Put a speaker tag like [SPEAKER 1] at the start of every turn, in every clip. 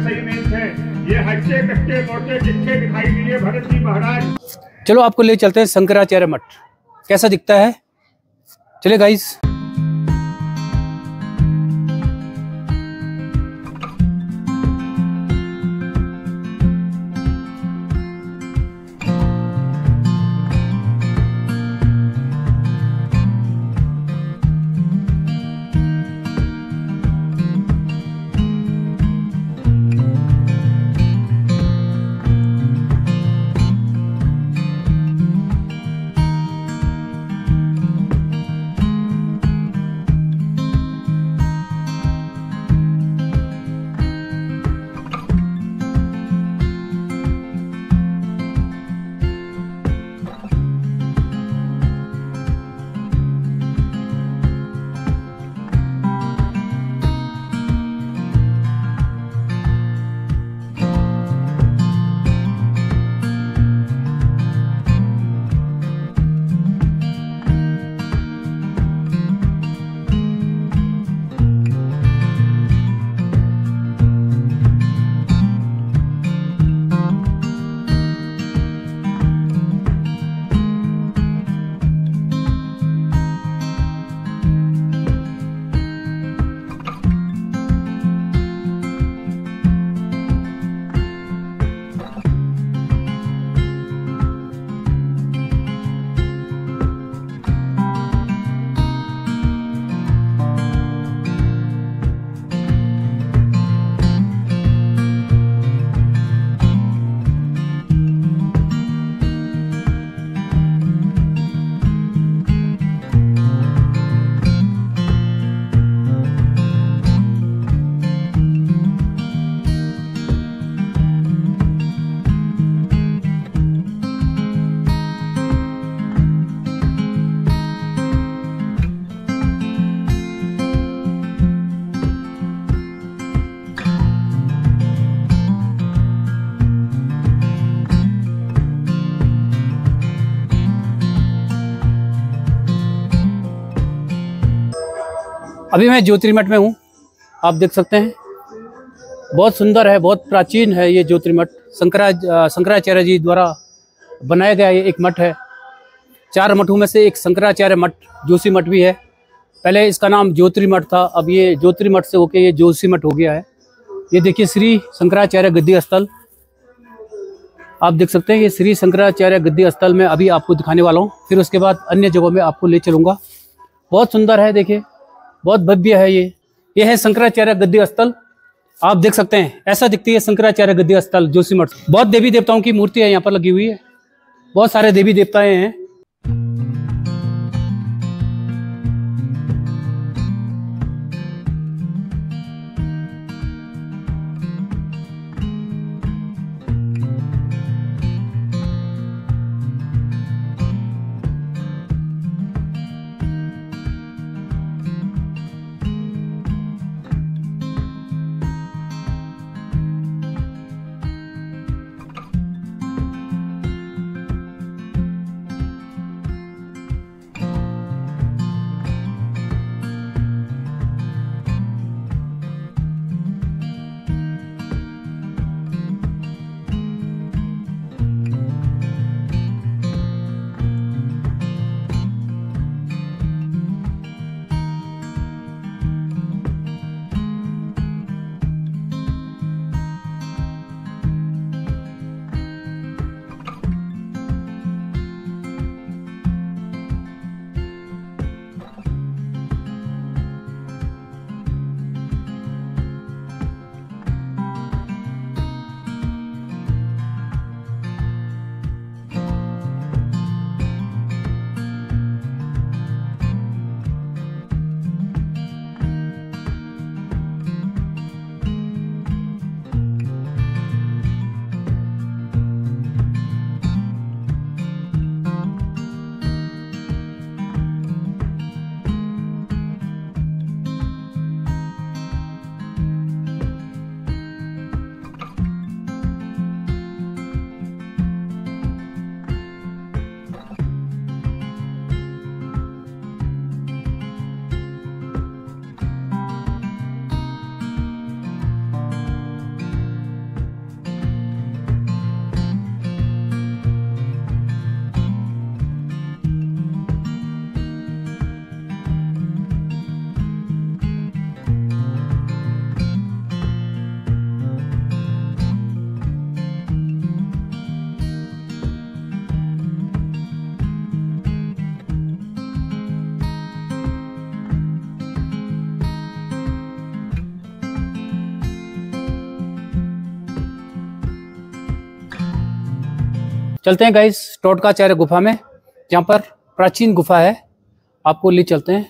[SPEAKER 1] सही नहीं थे। ये हट्टे कट्टे मोटे जितने दिखाई दिए भरत जी महाराज।
[SPEAKER 2] चलो आपको ले चलते हैं शंकराचार्य मठ, कैसा दिखता है। चलिए गाइस। अभी मैं ज्योतिर्मठ में हूँ, आप देख सकते हैं। बहुत सुंदर है, बहुत प्राचीन है ये ज्योतिर्मठ। शंकराचार्य जी द्वारा बनाया गया ये एक मठ है। 4 मठों में से एक शंकराचार्य मठ, जोशी मठ भी है। पहले इसका नाम ज्योतिर्मठ था, अब ये ज्योतिर्मठ से होके ये जोशी मठ हो गया है। ये देखिए श्री शंकराचार्य गद्दी स्थल, आप देख सकते हैं। ये श्री शंकराचार्य गद्दी स्थल में अभी आपको दिखाने वाला हूँ, फिर उसके बाद अन्य जगहों में आपको ले चलूँगा। बहुत सुंदर है, देखिए बहुत भव्य है ये है शंकराचार्य गद्दी स्थल। आप देख सकते हैं ऐसा दिखती है शंकराचार्य गद्दी स्थल जोशी मठ। बहुत देवी देवताओं की मूर्तियां यहाँ पर लगी हुई है, बहुत सारे देवी देवताएं हैं। चलते हैं गाइस टोटकाचार्य गुफा में, जहाँ पर प्राचीन गुफा है, आपको ले चलते हैं।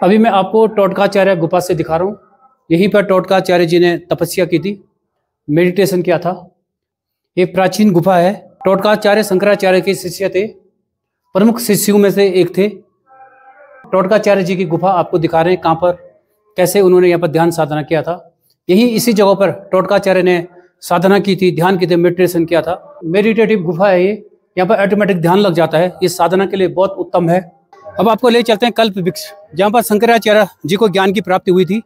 [SPEAKER 2] अभी मैं आपको टोटकाचार्य गुफा से दिखा रहा हूँ। यहीं पर टोटकाचार्य जी ने तपस्या की थी, मेडिटेशन किया था। एक प्राचीन गुफा है। टोटकाचार्य शंकराचार्य के शिष्य थे, प्रमुख शिष्यों में से एक थे। टोटकाचार्य जी की गुफा आपको दिखा रहे हैं, कहाँ पर कैसे उन्होंने यहाँ पर ध्यान साधना किया था। यही इसी जगह पर टोटकाचार्य ने साधना की थी, ध्यान की थी, मेडिटेशन किया था। मेडिटेटिव गुफा है ये, यहाँ पर ऑटोमेटिक ध्यान लग जाता है। ये साधना के लिए बहुत उत्तम है। अब आपको ले चलते हैं कल्प वृक्ष, जहाँ पर शंकराचार्य जी को ज्ञान की प्राप्ति हुई थी।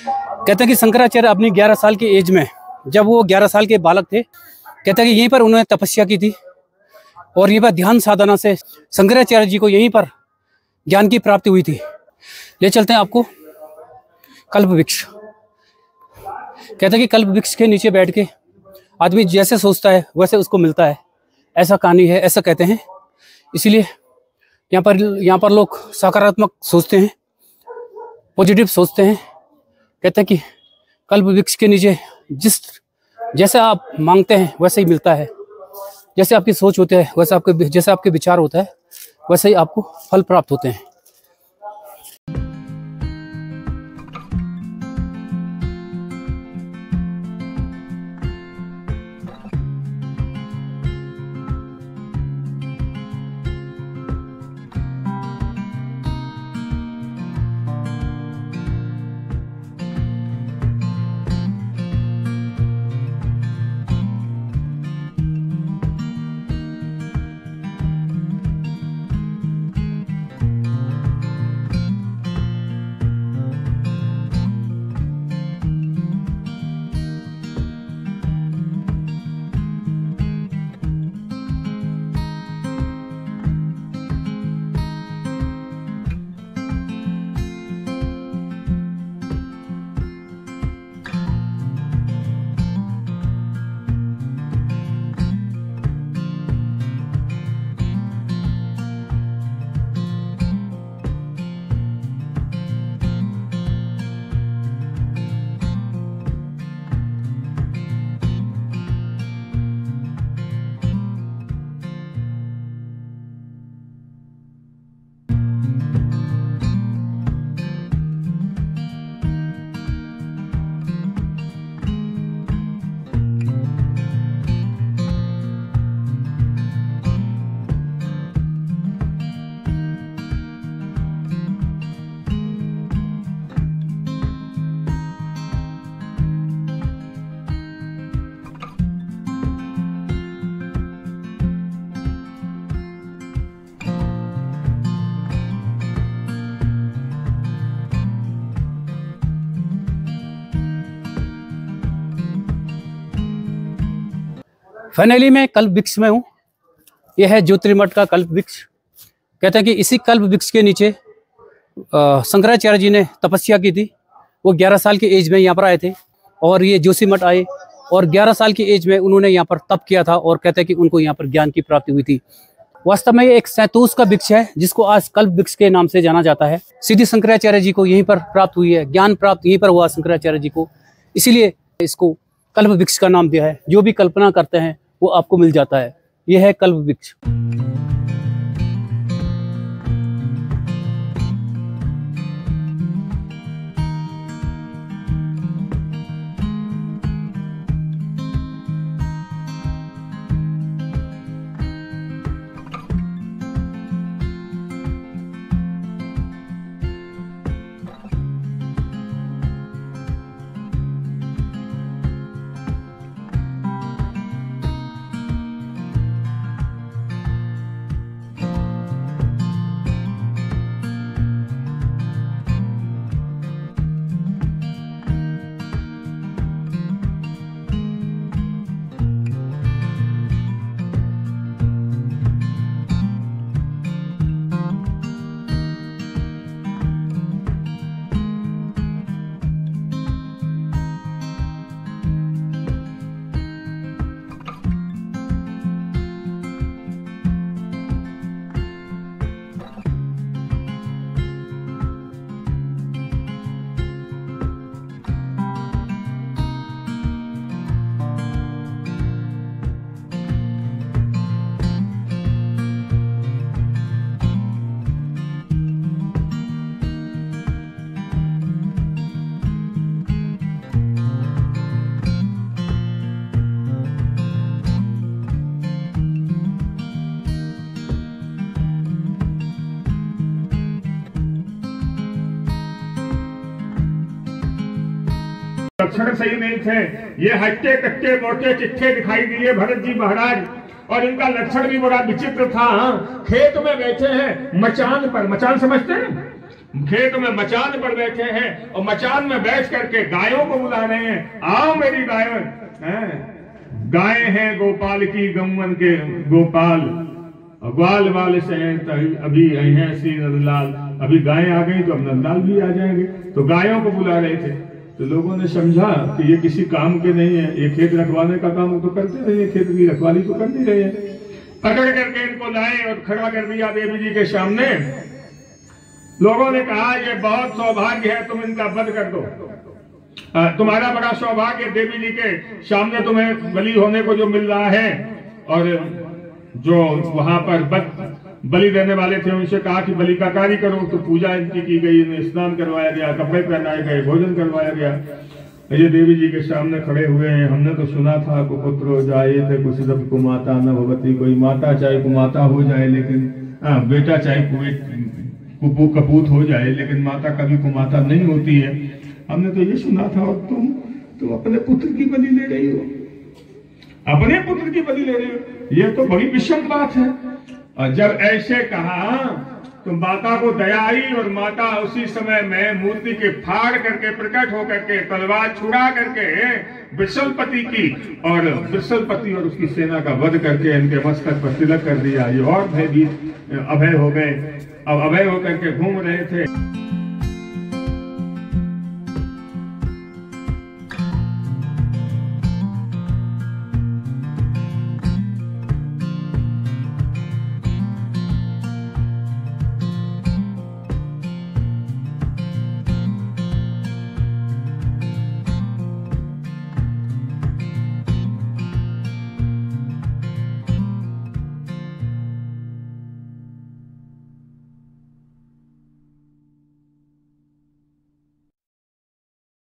[SPEAKER 2] कहते हैं कि शंकराचार्य अपनी 11 साल की एज में, जब वो 11 साल के बालक थे, कहते हैं कि यहीं पर उन्होंने तपस्या की थी और यहीं पर ध्यान साधना से शंकराचार्य जी को यहीं पर ज्ञान की प्राप्ति हुई थी। ले चलते हैं आपको कल्प वृक्ष। कहते हैं कि कल्प वृक्ष के नीचे बैठ के आदमी जैसे सोचता है वैसे उसको मिलता है, ऐसा कहानी है, ऐसा कहते हैं। इसीलिए यहाँ पर लोग सकारात्मक सोचते हैं, पॉजिटिव सोचते हैं। कहते हैं कि कल्प वृक्ष के नीचे जैसे आप मांगते हैं वैसे ही मिलता है, जैसे आपकी सोच होती है जैसे आपके विचार होता है वैसे ही आपको फल प्राप्त होते हैं। फाइनली मैं कल्प वृक्ष में हूँ। यह है ज्योतिर्मठ का कल्प वृक्ष। कहते हैं कि इसी कल्प वृक्ष के नीचे शंकराचार्य जी ने तपस्या की थी। वो 11 साल की एज में यहाँ पर आए थे और ये जोशीमठ आए और 11 साल की एज में उन्होंने यहाँ पर तप किया था और कहते हैं कि उनको यहाँ पर ज्ञान की प्राप्ति हुई थी। वास्तव में ये एक शहतूत का वृक्ष है जिसको आज कल्प वृक्ष के नाम से जाना जाता है। सिद्धि शंकराचार्य जी को यहीं पर प्राप्त हुई है, ज्ञान प्राप्त यहीं पर हुआ शंकराचार्य जी को, इसीलिए इसको कल्प वृक्ष का नाम दिया है। जो भी कल्पना करते हैं वो आपको मिल जाता है। यह है कल्प वृक्ष।
[SPEAKER 1] लक्षण सही नहीं थे। ये हट्टे कट्टे मोटे चिट्ठे दिखाई दिए भरत जी महाराज, और इनका लक्षण भी बड़ा विचित्र था। खेत में बैठे हैं मचान पर, मचान समझते हैं, खेत में मचान पर बैठे हैं और मचान में बैठ करके गायों को बुला रहे हैं, आओ मेरी गायों। गाय हैं गोपाल की, गौवन के गोपाल, ग्वाल वाल से अभी हैं श्री नंदलाल, अभी गायें आ गई तो अब नंदलाल भी आ जाएंगे। तो गायों को बुला रहे थे। तो लोगों ने समझा कि ये किसी काम के नहीं है, ये खेत रखवाने का काम तो करते रहे, खेत की रखवाली तो कर नहीं रहे हैं। पकड़ करके इनको लाए और खड़ा कर दिया देवी जी के सामने। लोगों ने कहा ये बहुत सौभाग्य है, तुम इनका वध कर दो, तुम्हारा बड़ा सौभाग्य, देवी जी के सामने तुम्हें बलि होने को जो मिल रहा है। और जो वहां पर बलि देने वाले थे उनसे कहा कि बलि का कार्य करो। तो पूजा इनकी की गई, इन्हें स्नान करवाया गया, कपड़े पहनाए गए, भोजन करवाया गया। ये देवी जी के सामने खड़े हुए हैं। हमने तो सुना था कुपुत्र हो जाए थे कुछ सब कुमाता न भगवती, कोई माता चाहे कुमाता हो जाए, लेकिन बेटा चाहे कपूत हो जाए, लेकिन माता कभी कुमाता नहीं होती है। हमने तो ये सुना था। और तुम अपने पुत्र की बलि ले रही हो, अपने पुत्र की बलि ले रही हो, ये तो बड़ी विषम बात है। और जब ऐसे कहा तो माता को दया आई और माता उसी समय में मूर्ति के फाड़ करके प्रकट होकर के तलवार छुड़ा करके वृषलपति की और वृषलपति और उसकी सेना का वध करके इनके मस्तक पर तिलक कर दिया। ये और भयभीत अभय हो गए। अब अभय होकर के घूम रहे थे।